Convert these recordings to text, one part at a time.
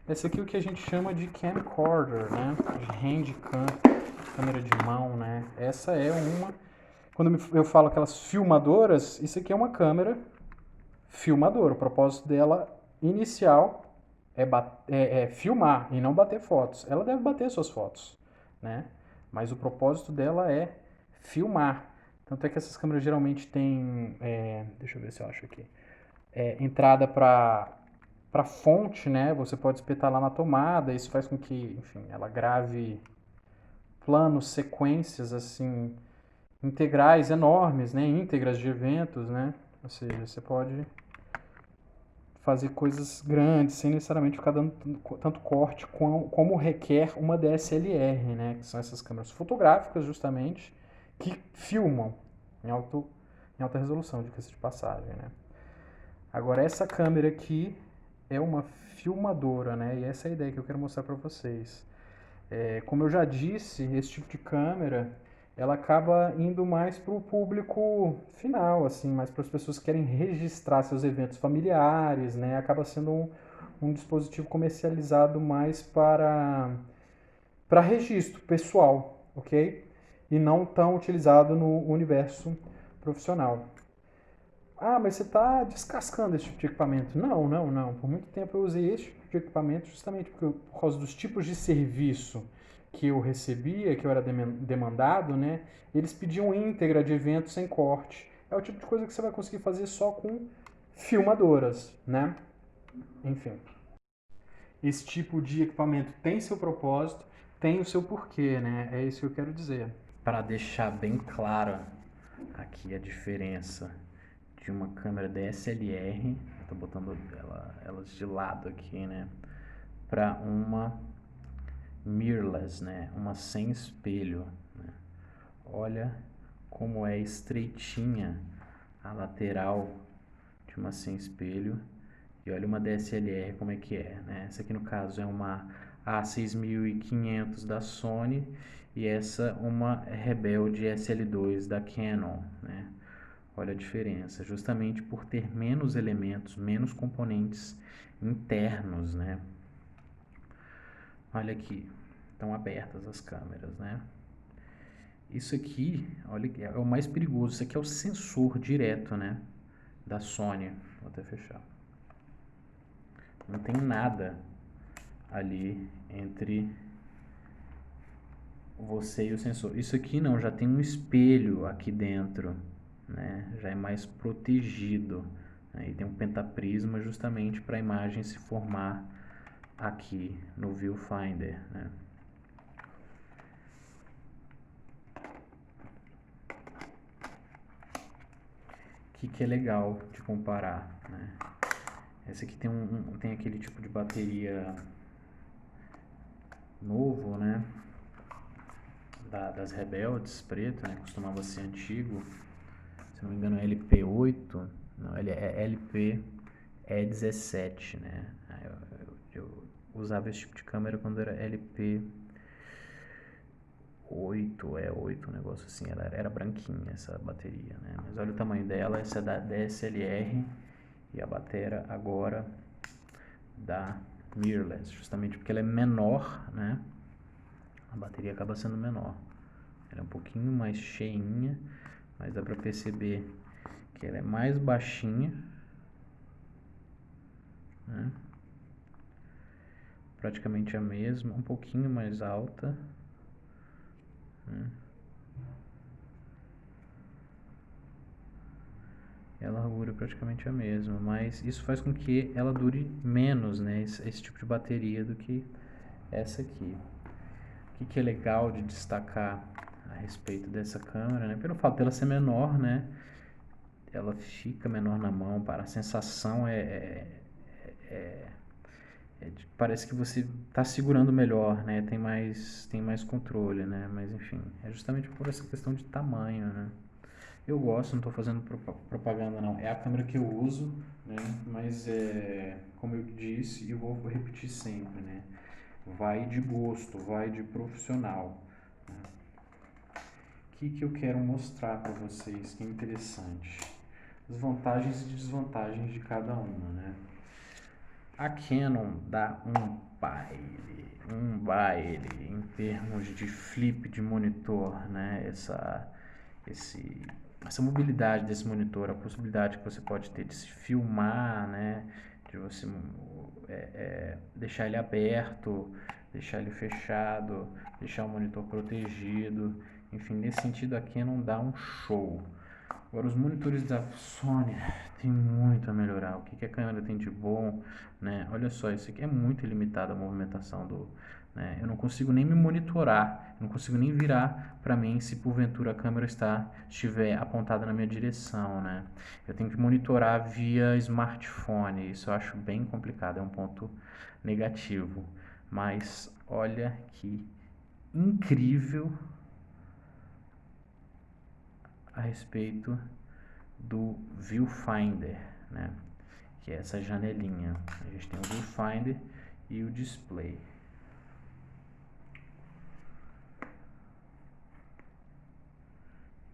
Esse aqui é o que a gente chama de camcorder, né? De handcam, câmera de mão, né? Essa é uma... Quando eu falo aquelas filmadoras, isso aqui é uma câmera filmadora. O propósito dela inicial é filmar e não bater fotos. Ela deve bater suas fotos, né? Mas o propósito dela é filmar. Tanto é que essas câmeras geralmente têm, deixa eu ver se eu acho aqui, entrada para fonte, né? Você pode espetar lá na tomada. Isso faz com que, enfim, ela grave planos, sequências assim integrais enormes, né? Íntegras de eventos, né? Ou seja, você pode fazer coisas grandes sem necessariamente ficar dando tanto corte como requer uma DSLR, né? Que são essas câmeras fotográficas justamente que filmam em alta resolução, diga-se de passagem, né? Agora essa câmera aqui é uma filmadora, né? E essa é a ideia que eu quero mostrar para vocês. Como eu já disse, esse tipo de câmera ela acaba indo mais para o público final, assim, mais para as pessoas que querem registrar seus eventos familiares, né? Acaba sendo um dispositivo comercializado mais para registro pessoal, ok? E não tão utilizado no universo profissional. Ah, mas você está descascando esse tipo de equipamento. Não, não, não. Por muito tempo eu usei esse tipo de equipamento justamente por causa dos tipos de serviço que eu recebia, que eu era demandado, né? Eles pediam íntegra de evento sem corte. É o tipo de coisa que você vai conseguir fazer só com filmadoras, né? Enfim, esse tipo de equipamento tem seu propósito, tem o seu porquê, né? É isso que eu quero dizer. Para deixar bem clara aqui a diferença de uma câmera DSLR, estou botando elas de lado aqui, né, para uma mirrorless, né, uma sem espelho, né. Olha como é estreitinha a lateral de uma sem espelho e olha uma DSLR como é que é, né. Essa aqui no caso é uma A6500 da Sony e essa uma Rebelde SL2 da Canon, né. Olha a diferença, justamente por ter menos elementos, menos componentes internos, né? Olha aqui, estão abertas as câmeras, né? Isso aqui, olha, é o mais perigoso. Isso aqui é o sensor direto, né? Da Sony. Vou até fechar. Não tem nada ali entre você e o sensor. Isso aqui não, já tem um espelho aqui dentro, né? Já é mais protegido. Né? E tem um pentaprisma justamente para a imagem se formar aqui no viewfinder, né? Que é legal de comparar, né? Esse aqui tem aquele tipo de bateria novo, né? Das Rebeldes preto, né? Costumava ser antigo. Se não me engano é LP8. Não, ele é LP-E17, né? Eu usava esse tipo de câmera quando era LP8, um negócio assim. Ela era branquinha essa bateria, né? Mas olha o tamanho dela. Essa é da DSLR e a bateria agora da mirrorless, justamente porque ela é menor, né? A bateria acaba sendo menor. Ela é um pouquinho mais cheinha, mas dá pra perceber que ela é mais baixinha, né? Praticamente a mesma, um pouquinho mais alta, né? E a largura é praticamente a mesma, mas isso faz com que ela dure menos, né? Esse tipo de bateria do que essa aqui. O que é legal de destacar a respeito dessa câmera, né? Pelo fato dela ser menor, né? Ela fica menor na mão, para a sensação parece que você está segurando melhor, né? Tem mais controle, né? Mas enfim, é justamente por essa questão de tamanho, né? Eu gosto, não estou fazendo propaganda não, é a câmera que eu uso, né? Mas como eu disse e vou repetir sempre, né? Vai de gosto, vai de profissional. Né? O que eu quero mostrar para vocês que é interessante? As vantagens e desvantagens de cada uma, né? A Canon dá um baile em termos de flip de monitor, né? Essa mobilidade desse monitor, a possibilidade que você pode ter de se filmar, né? De você deixar ele aberto, deixar ele fechado, deixar o monitor protegido. Enfim, nesse sentido a Canon dá um show. Agora, os monitores da Sony tem muito a melhorar. O que a câmera tem de bom, né? Olha só, isso aqui é muito limitada a movimentação né? Eu não consigo nem me monitorar, eu não consigo nem virar para mim se porventura a câmera estiver apontada na minha direção, né? Eu tenho que monitorar via smartphone. Isso eu acho bem complicado, é um ponto negativo. Mas olha que incrível a respeito do Viewfinder, né? Que é essa janelinha. A gente tem o Viewfinder e o display.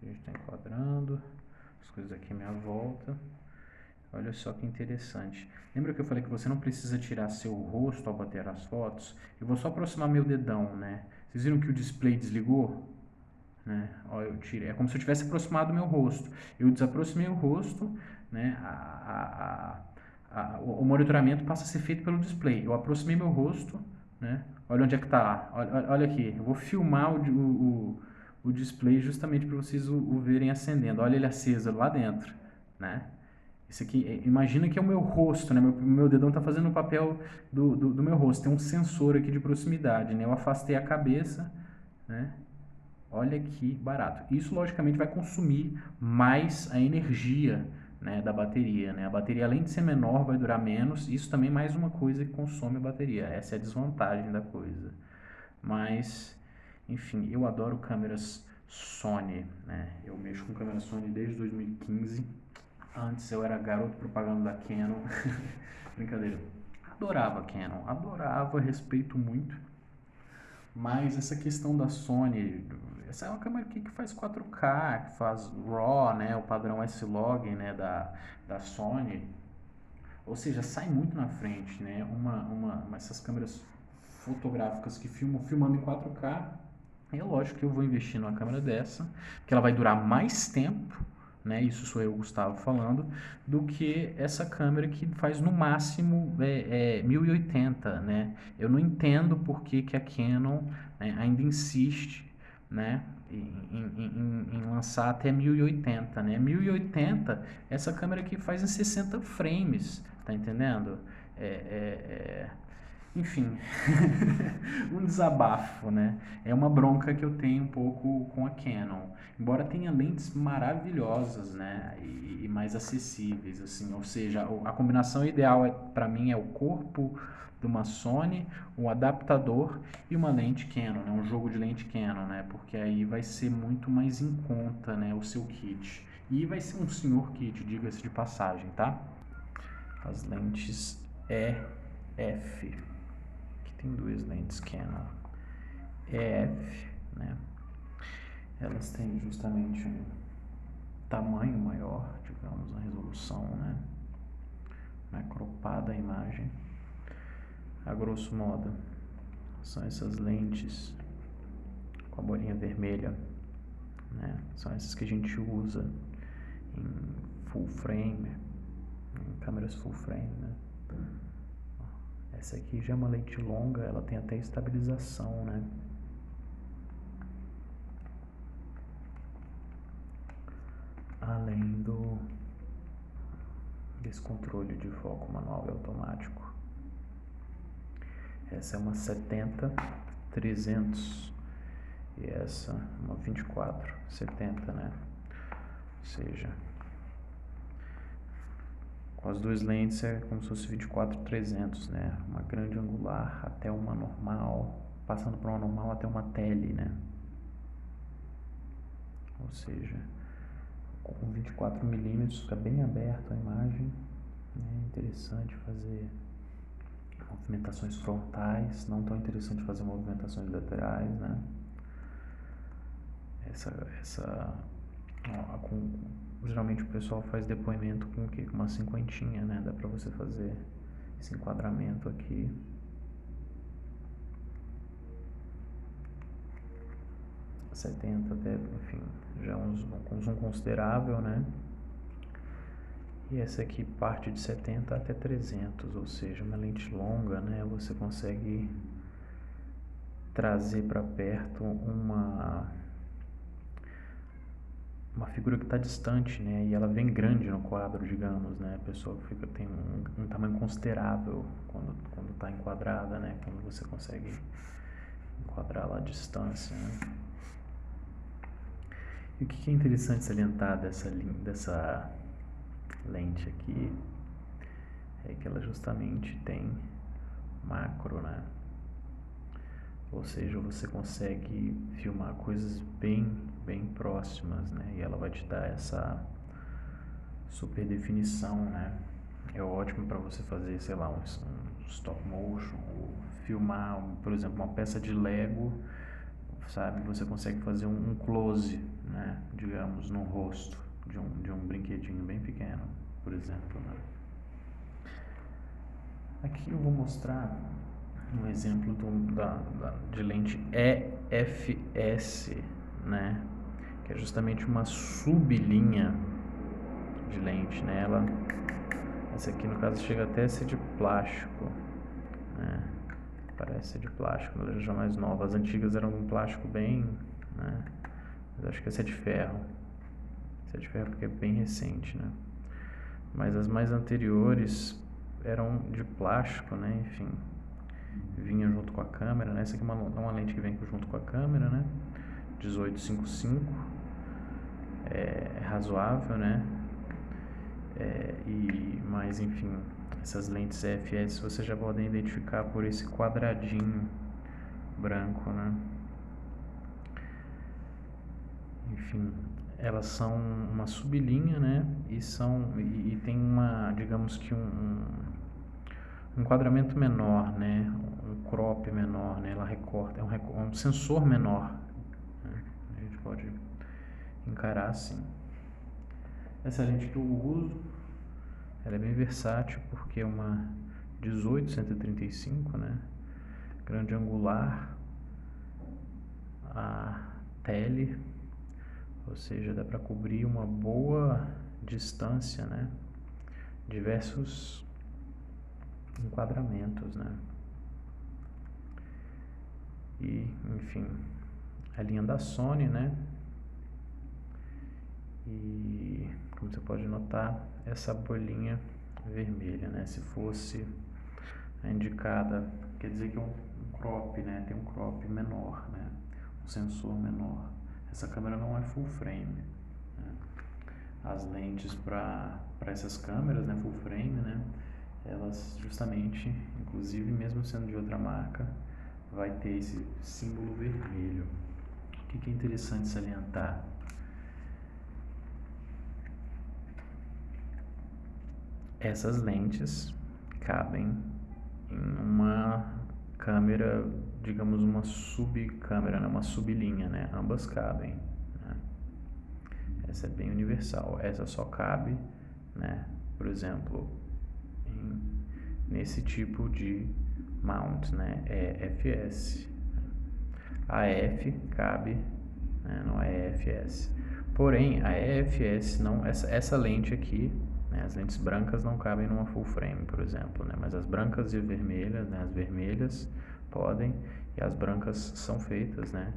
A gente está enquadrando as coisas aqui à minha volta. Olha só que interessante. Lembra que eu falei que você não precisa tirar seu rosto ao bater as fotos? Eu vou só aproximar meu dedão, né? Vocês viram que o display desligou? Né? Ó, eu tirei. É como se eu tivesse aproximado o meu rosto. Eu desaproximei o rosto, né? O monitoramento passa a ser feito pelo display. Eu aproximei meu rosto, né? Olha onde é que está. Olha aqui. Eu vou filmar o display justamente para vocês o verem acendendo. Olha ele aceso lá dentro, né? Isso aqui, imagina que é o meu rosto, né? Meu dedão está fazendo o papel do meu rosto. Tem um sensor aqui de proximidade, né? Eu afastei a cabeça, né? Olha que barato. Isso, logicamente, vai consumir mais a energia, né, da bateria, né? A bateria, além de ser menor, vai durar menos. Isso também é mais uma coisa que consome a bateria. Essa é a desvantagem da coisa. Mas, enfim, eu adoro câmeras Sony, né? Eu mexo com câmera Sony desde 2015. Antes eu era garoto propaganda da Canon. Brincadeira. Adorava Canon, adorava, respeito muito. Mas essa questão da Sony, essa é uma câmera aqui que faz 4K, que faz RAW, né, o padrão S-Log, né, da Sony. Ou seja, sai muito na frente, né? Essas câmeras fotográficas que filmando em 4K, é lógico que eu vou investir numa câmera dessa, que ela vai durar mais tempo, né? Isso sou eu, Gustavo, falando, do que essa câmera que faz no máximo 1080, né? Eu não entendo por que a Canon, né, ainda insiste, né, em lançar até 1080, né? 1080, essa câmera aqui faz em 60 frames, tá entendendo? Enfim, um desabafo, né? É uma bronca que eu tenho um pouco com a Canon. Embora tenha lentes maravilhosas, né? E mais acessíveis, assim. Ou seja, a combinação ideal para mim é o corpo de uma Sony, um adaptador e uma lente Canon, né? Um jogo de lente Canon, né? Porque aí vai ser muito mais em conta, né? O seu kit. E vai ser um senhor kit, diga-se de passagem, tá? As lentes EF. Tem duas lentes Canon EF, né? Elas têm justamente um tamanho maior, digamos, a resolução, né? Não é cropada a imagem. A grosso modo, são essas lentes com a bolinha vermelha, né? São essas que a gente usa em full frame, em câmeras full frame, né? Essa aqui já é uma lente longa, ela tem até estabilização, né? Além desse controle de foco manual e automático. Essa é uma 70-300 e essa uma 24-70, né? Ou seja, com as duas lentes é como se fosse 24-300, né? Uma grande angular até uma normal, passando por uma normal até uma tele, né? Ou seja, com 24 milímetros fica bem aberto a imagem, né? Interessante fazer movimentações frontais, não tão interessante fazer movimentações laterais, né? Geralmente o pessoal faz depoimento com o quê? Com uma cinquentinha, né? Dá pra você fazer esse enquadramento aqui. .70 até, enfim, já um zoom considerável, né? E essa aqui parte de 70 até 300, ou seja, uma lente longa, né? Você consegue trazer para perto uma figura que está distante, né? E ela vem grande no quadro, digamos, né? A pessoa tem um tamanho considerável quando está enquadrada, né? Quando você consegue enquadrá-la à distância, né? E o que é interessante salientar dessa lente aqui é que ela justamente tem macro, né? Ou seja, você consegue filmar coisas bem próximas, né? E ela vai te dar essa super definição, né? É ótimo para você fazer, sei lá, um stop motion, ou filmar, por exemplo, uma peça de Lego, sabe? Você consegue fazer um close, né? Digamos, no rosto de um brinquedinho bem pequeno, por exemplo, né? Aqui eu vou mostrar um exemplo de lente EFS, né? Que é justamente uma sublinha de lente, né? Essa aqui no caso chega até a ser de plástico, né? Parece ser de plástico, mas ela já é mais nova. As antigas eram um plástico bem, né? Mas acho que essa é de ferro. Essa é de ferro porque é bem recente, né? Mas as mais anteriores eram de plástico, né? Enfim, vinha junto com a câmera, né? Essa aqui é uma lente que vem junto com a câmera, né? 1855, é razoável, né? Mas enfim, essas lentes EFS vocês já podem identificar por esse quadradinho branco, né? Enfim, elas são uma sublinha, né? E tem digamos que um enquadramento menor, né? Um crop menor, né? Ela recorta, é um sensor menor, né? A gente pode encarar assim. Essa lente que eu uso, ela é bem versátil porque é uma 18-135, né? Grande angular, a tele, ou seja, dá para cobrir uma boa distância, né? Diversos enquadramentos, né? E, enfim, a linha da Sony, né? E, como você pode notar, essa bolinha vermelha, né? Se fosse a indicada, quer dizer que é um crop, né? Tem um crop menor, né? Um sensor menor. Essa câmera não é full frame, né? As lentes para essas câmeras, né? Full frame, né? Elas justamente, inclusive mesmo sendo de outra marca, vai ter esse símbolo vermelho. O que é interessante salientar? Essas lentes cabem em uma câmera, digamos uma subcâmera, né? Uma sublinha, né? Ambas cabem, né? Essa é bem universal. Essa só cabe, né? Por exemplo, nesse tipo de mount, né? EFS. A F cabe, né? No EFS. Porém, a EFS não, essa lente aqui, né? As lentes brancas não cabem numa full frame, por exemplo, né? Mas as brancas e vermelhas, né? As vermelhas podem, e as brancas são feitas, né?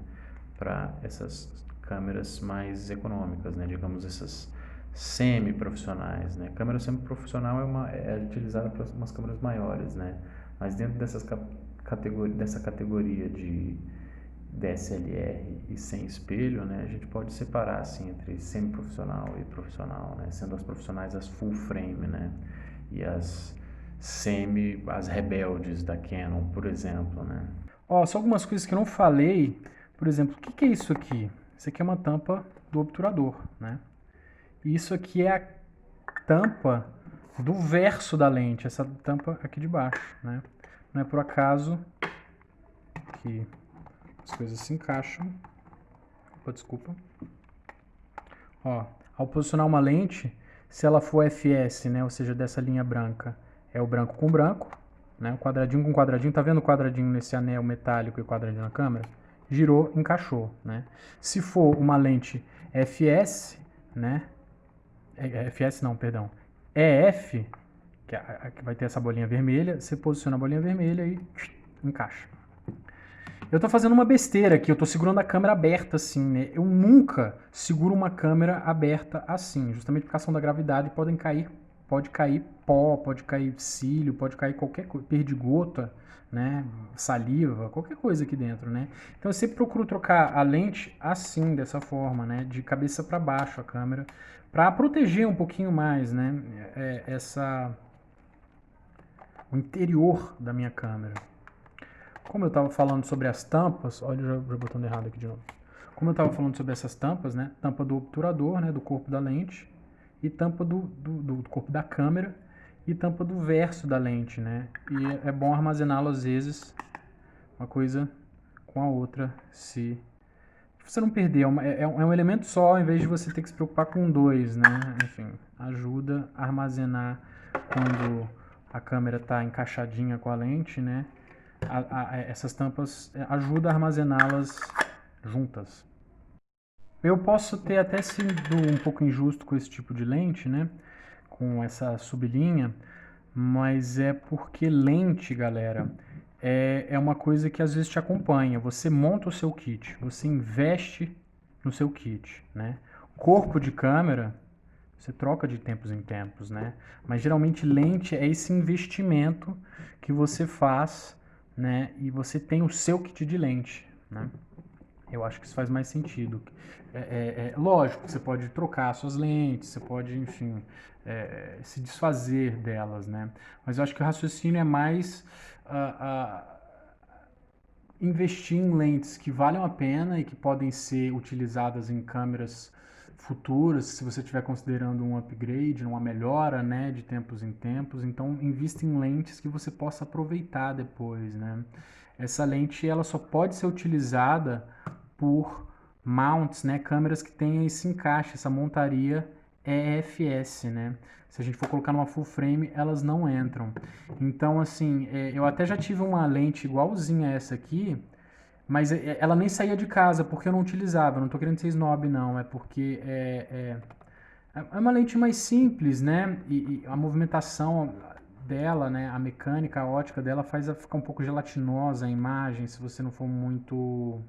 Para essas câmeras mais econômicas, né? Digamos essas semi-profissionais, né? Câmera semi-profissional é utilizada para umas câmeras maiores, né? Mas dentro dessa categoria de DSLR e sem espelho, né? A gente pode separar assim entre semi-profissional e profissional, né? Sendo as profissionais as full frame, né? E as rebeldes da Canon, por exemplo, né? Ó, só algumas coisas que eu não falei. Por exemplo, o que é isso aqui? Isso aqui é uma tampa do obturador, né? E isso aqui é a tampa do verso da lente, essa tampa aqui de baixo, né? Não é por acaso que as coisas se encaixam. Opa, desculpa. Ó, ao posicionar uma lente, se ela for FS, né, ou seja, dessa linha branca, é o branco com branco, né? O quadradinho com quadradinho, tá vendo o quadradinho nesse anel metálico e o quadradinho na câmera? Girou, encaixou, né? Se for uma lente FS, né? FS não, perdão. EF, que vai ter essa bolinha vermelha, você posiciona a bolinha vermelha e encaixa. Eu tô fazendo uma besteira aqui, eu tô segurando a câmera aberta assim, né? Eu nunca seguro uma câmera aberta assim, justamente por causa da gravidade, pode cair pó, pode cair cílio, pode cair qualquer coisa, perdigota, né? Saliva, qualquer coisa aqui dentro, né? Então eu sempre procuro trocar a lente assim, dessa forma, né? De cabeça para baixo a câmera, para proteger um pouquinho mais, né? O interior da minha câmera. Como eu estava falando sobre as tampas, olha, já botando errado aqui de novo. Como eu estava falando sobre essas tampas, né? Tampa do obturador, né? Do corpo da lente, e tampa do corpo da câmera, e tampa do verso da lente, né? E é bom armazená-lo às vezes, uma coisa com a outra, se você não perder. É um elemento só, em vez de você ter que se preocupar com dois, né? Enfim, ajuda a armazenar quando a câmera está encaixadinha com a lente, né? Essas tampas ajudam a armazená-las juntas. Eu posso ter até sido um pouco injusto com esse tipo de lente, né? Com essa sublinha, mas é porque lente, galera, é uma coisa que às vezes te acompanha. Você monta o seu kit, você investe no seu kit, né? Corpo de câmera, você troca de tempos em tempos, né? Mas geralmente lente é esse investimento que você faz, né? E você tem o seu kit de lente, né? Eu acho que isso faz mais sentido. Lógico que você pode trocar suas lentes, você pode, enfim, se desfazer delas, né? Mas eu acho que o raciocínio é mais investir em lentes que valham a pena e que podem ser utilizadas em câmeras futuras, se você estiver considerando um upgrade, uma melhora, né, de tempos em tempos. Então, invista em lentes que você possa aproveitar depois, né? Essa lente, ela só pode ser utilizada por mounts, né, câmeras que tenham esse encaixe, essa montaria EFS, né? Se a gente for colocar numa full frame, elas não entram. Então, assim, eu até já tive uma lente igualzinha a essa aqui, mas ela nem saía de casa porque eu não utilizava. Não estou querendo ser snob, não. É porque é uma lente mais simples, né? E a movimentação dela, né? A mecânica, a ótica dela faz ela ficar um pouco gelatinosa a imagem se você não for muito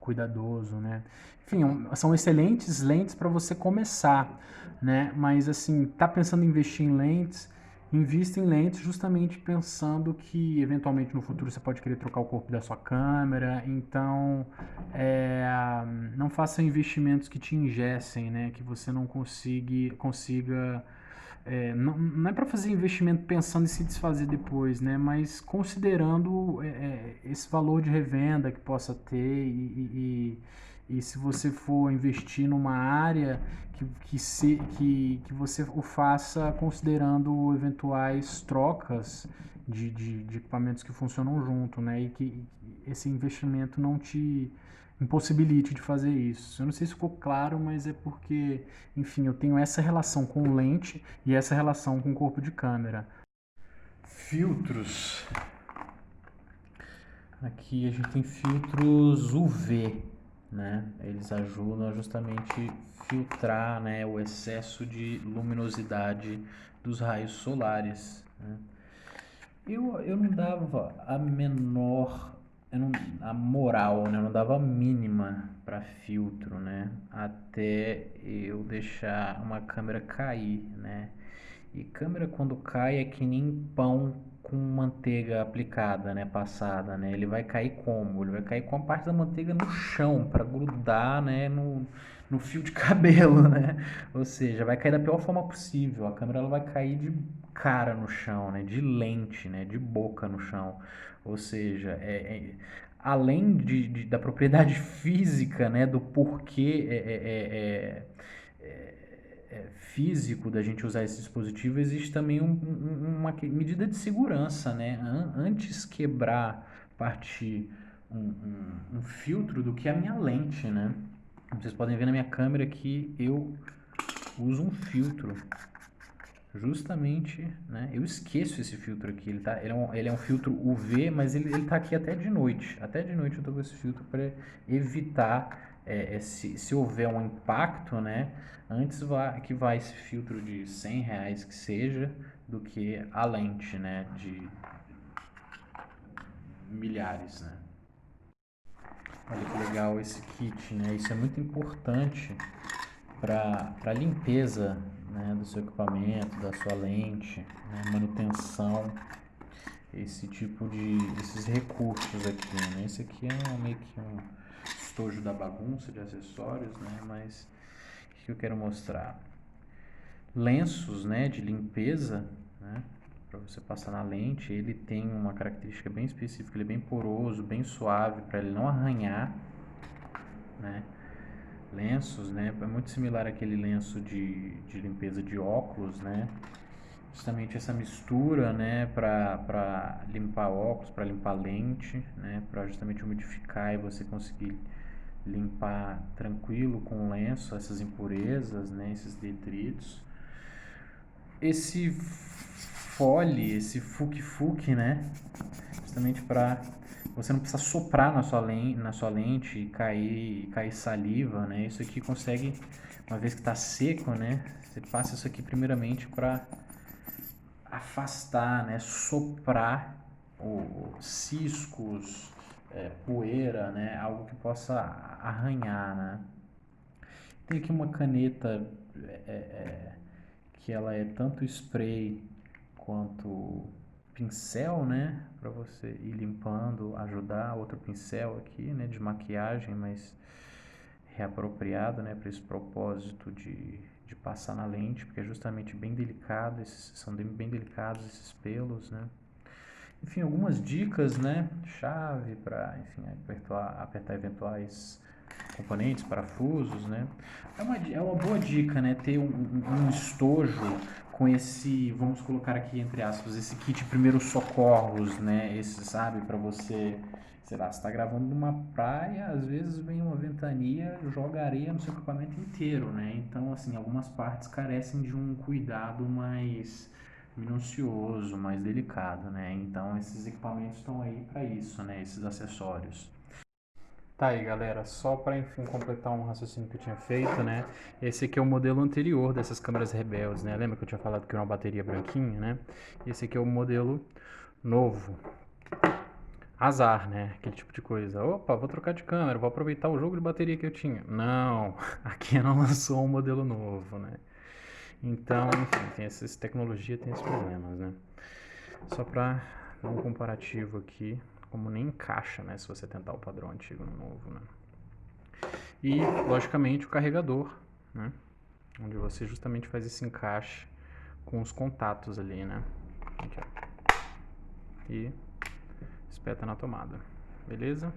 cuidadoso, né? Enfim, são excelentes lentes para você começar, né? Mas assim, tá pensando em investir em lentes, invista em lentes justamente pensando que eventualmente no futuro você pode querer trocar o corpo da sua câmera, então não faça investimentos que te engessem, né? Que você não consiga não é para fazer investimento pensando em se desfazer depois, né? Mas considerando esse valor de revenda que possa ter e se você for investir numa área que você o faça considerando eventuais trocas de equipamentos que funcionam junto, né? E que esse investimento não te impossibilite de fazer isso. Eu não sei se ficou claro, mas é porque, enfim, eu tenho essa relação com lente e essa relação com corpo de câmera. Filtros. Aqui a gente tem filtros UV, né? Eles ajudam a justamente filtrar, né, o excesso de luminosidade dos raios solares, né? Eu não dava a menor, a moral, né? Eu não dava a mínima para filtro, né? Até eu deixar uma câmera cair, né? E câmera quando cai é que nem pão com manteiga aplicada, né? Passada, né? Ele vai cair como? Ele vai cair com a parte da manteiga no chão para grudar, né? No fio de cabelo, né? Ou seja, vai cair da pior forma possível. A câmera ela vai cair de cara no chão, né? De lente, né? De boca no chão. Ou seja, além da propriedade física, né? Do porquê físico da gente usar esse dispositivo, existe também uma medida de segurança, né? Antes quebrar, partir um filtro do que a minha lente, né? Vocês podem ver na minha câmera que eu uso um filtro, justamente, né? Eu esqueço esse filtro aqui. Ele é um filtro UV, mas ele tá aqui até de noite. Até de noite eu tô com esse filtro para evitar se houver um impacto, né? Antes que vá esse filtro de R$ 100 que seja, do que a lente, né? De milhares, né? Olha que legal esse kit, né? Isso é muito importante para limpeza, né, do seu equipamento, da sua lente, né, manutenção, esses recursos aqui, né? Esse aqui é meio que um estojo da bagunça de acessórios, né? Mas o que eu quero mostrar? Lenços, né, de limpeza, né? Para você passar na lente, ele tem uma característica bem específica, ele é bem poroso, bem suave, para ele não arranhar, né? Lenços, né? É muito similar àquele lenço de limpeza de óculos, né? Justamente essa mistura, né? Para limpar óculos, para limpar lente, né? Para justamente umidificar e você conseguir limpar tranquilo com o lenço essas impurezas, né? Esses detritos. Esse fole, esse fuque-fuque, né? Justamente para você não precisar soprar na sua lente e cair saliva, né? Isso aqui consegue, uma vez que está seco, né? Você passa isso aqui primeiramente para afastar, né? Soprar os ciscos, poeira, né? Algo que possa arranhar, né? Tem aqui uma caneta que ela é tanto spray quanto pincel, né, para você ir limpando, ajudar. Outro pincel aqui, né, de maquiagem, mas reapropriado, né, para esse propósito de passar na lente, porque é justamente bem delicado, são bem delicados esses pelos, né. Enfim, algumas dicas, né, chave para, enfim, apertar eventuais componentes, parafusos, né. É uma boa dica, né, ter um estojo com esse, vamos colocar aqui entre aspas, esse kit primeiros socorros, né, esse, sabe, para você, sei lá, você está gravando numa praia, às vezes vem uma ventania, joga areia no seu equipamento inteiro, né, então, assim, algumas partes carecem de um cuidado mais minucioso, mais delicado, né, então esses equipamentos estão aí para isso, né, esses acessórios. Tá aí, galera, só para enfim completar um raciocínio que eu tinha feito, né? Esse aqui é o modelo anterior dessas câmeras rebeldes, né? Lembra que eu tinha falado que era uma bateria branquinha, né? Esse aqui é o modelo novo. Azar, né? Aquele tipo de coisa. Opa, vou trocar de câmera, vou aproveitar o jogo de bateria que eu tinha. Não, aqui não lançou um modelo novo, né? Então, enfim, tem essa tecnologia, tem esses problemas, né? Só para dar um comparativo aqui, como nem encaixa, né? Se você tentar o padrão antigo no novo, né? E, logicamente, o carregador, né? Onde você justamente faz esse encaixe com os contatos ali, né? Aqui, ó. E espeta na tomada, beleza?